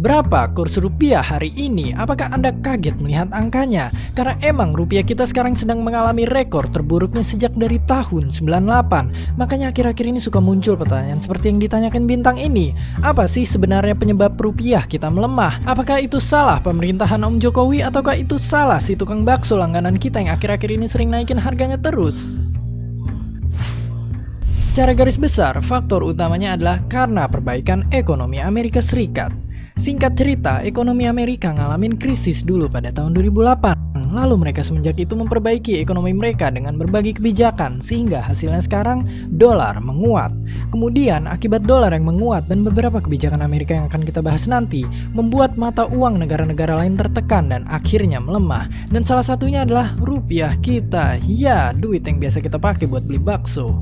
Berapa kurs rupiah hari ini? Apakah Anda kaget melihat angkanya? Karena emang rupiah kita sekarang sedang mengalami rekor terburuknya sejak dari tahun 98. Makanya akhir-akhir ini suka muncul pertanyaan seperti yang ditanyakan bintang ini. Apa sih sebenarnya penyebab rupiah kita melemah? Apakah itu salah pemerintahan Om Jokowi ataukah itu salah si tukang bakso langganan kita yang akhir-akhir ini sering naikin harganya terus? Secara garis besar, faktor utamanya adalah karena perbaikan ekonomi Amerika Serikat. Singkat cerita, ekonomi Amerika ngalamin krisis dulu pada tahun 2008. Lalu mereka semenjak itu memperbaiki ekonomi mereka dengan berbagai kebijakan, sehingga hasilnya sekarang dolar menguat. Kemudian akibat dolar yang menguat dan beberapa kebijakan Amerika yang akan kita bahas nanti, membuat mata uang negara-negara lain tertekan dan akhirnya melemah. Dan salah satunya adalah rupiah kita. Ya, duit yang biasa kita pakai buat beli bakso.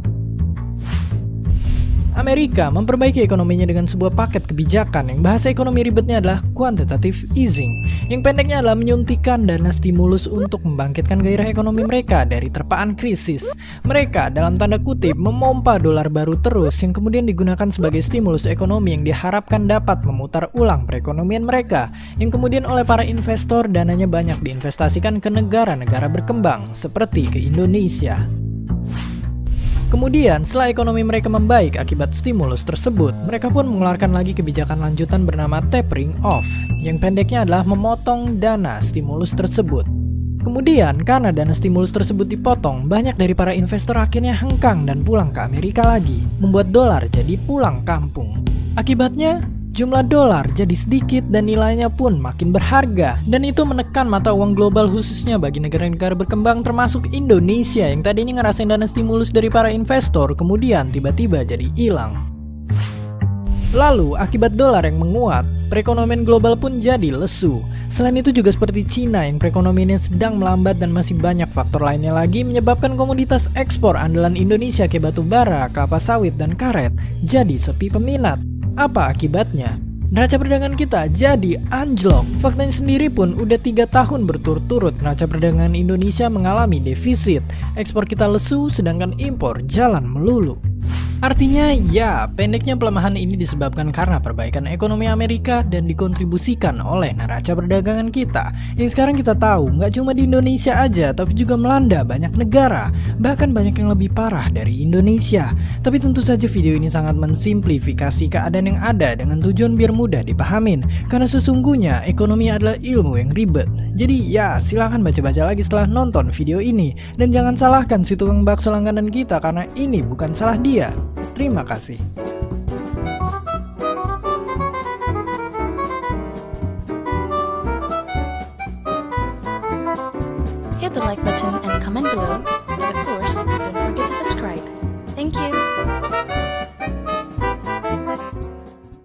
Amerika memperbaiki ekonominya dengan sebuah paket kebijakan yang bahasa ekonomi ribetnya adalah quantitative easing, yang pendeknya adalah menyuntikkan dana stimulus untuk membangkitkan gairah ekonomi mereka dari terpaan krisis. Mereka dalam tanda kutip memompa dolar baru terus yang kemudian digunakan sebagai stimulus ekonomi yang diharapkan dapat memutar ulang perekonomian mereka, yang kemudian oleh para investor dananya banyak diinvestasikan ke negara-negara berkembang seperti ke Indonesia. Kemudian, setelah ekonomi mereka membaik akibat stimulus tersebut, mereka pun mengeluarkan lagi kebijakan lanjutan bernama tapering off, yang pendeknya adalah memotong dana stimulus tersebut. Kemudian, karena dana stimulus tersebut dipotong, banyak dari para investor akhirnya hengkang dan pulang ke Amerika lagi, membuat dolar jadi pulang kampung. Akibatnya, jumlah dolar jadi sedikit dan nilainya pun makin berharga. Dan itu menekan mata uang global khususnya bagi negara-negara berkembang termasuk Indonesia yang tadinya ngerasain dana stimulus dari para investor kemudian tiba-tiba jadi hilang. Lalu akibat dolar yang menguat, perekonomian global pun jadi lesu. Selain itu juga seperti Cina yang perekonomiannya sedang melambat dan masih banyak faktor lainnya lagi menyebabkan komoditas ekspor andalan Indonesia kayak batu bara, kelapa sawit, dan karet jadi sepi peminat. Apa akibatnya? Neraca perdagangan kita jadi anjlok. Faktanya sendiri pun udah 3 tahun berturut-turut neraca perdagangan Indonesia mengalami defisit. Ekspor kita lesu sedangkan impor jalan melulu. Artinya ya, pendeknya pelemahan ini disebabkan karena perbaikan ekonomi Amerika dan dikontribusikan oleh neraca perdagangan kita. Yang sekarang kita tahu nggak cuma di Indonesia aja, tapi juga melanda banyak negara. Bahkan banyak yang lebih parah dari Indonesia. Tapi tentu saja video ini sangat mensimplifikasi keadaan yang ada dengan tujuan biar mudah dipahamin. Karena sesungguhnya ekonomi adalah ilmu yang ribet. Jadi ya, silahkan baca-baca lagi setelah nonton video ini. Dan jangan salahkan si tukang bakso langganan kita karena ini bukan salah dia. Terima kasih. Hit the like button and comment below, and of course, don't forget to subscribe.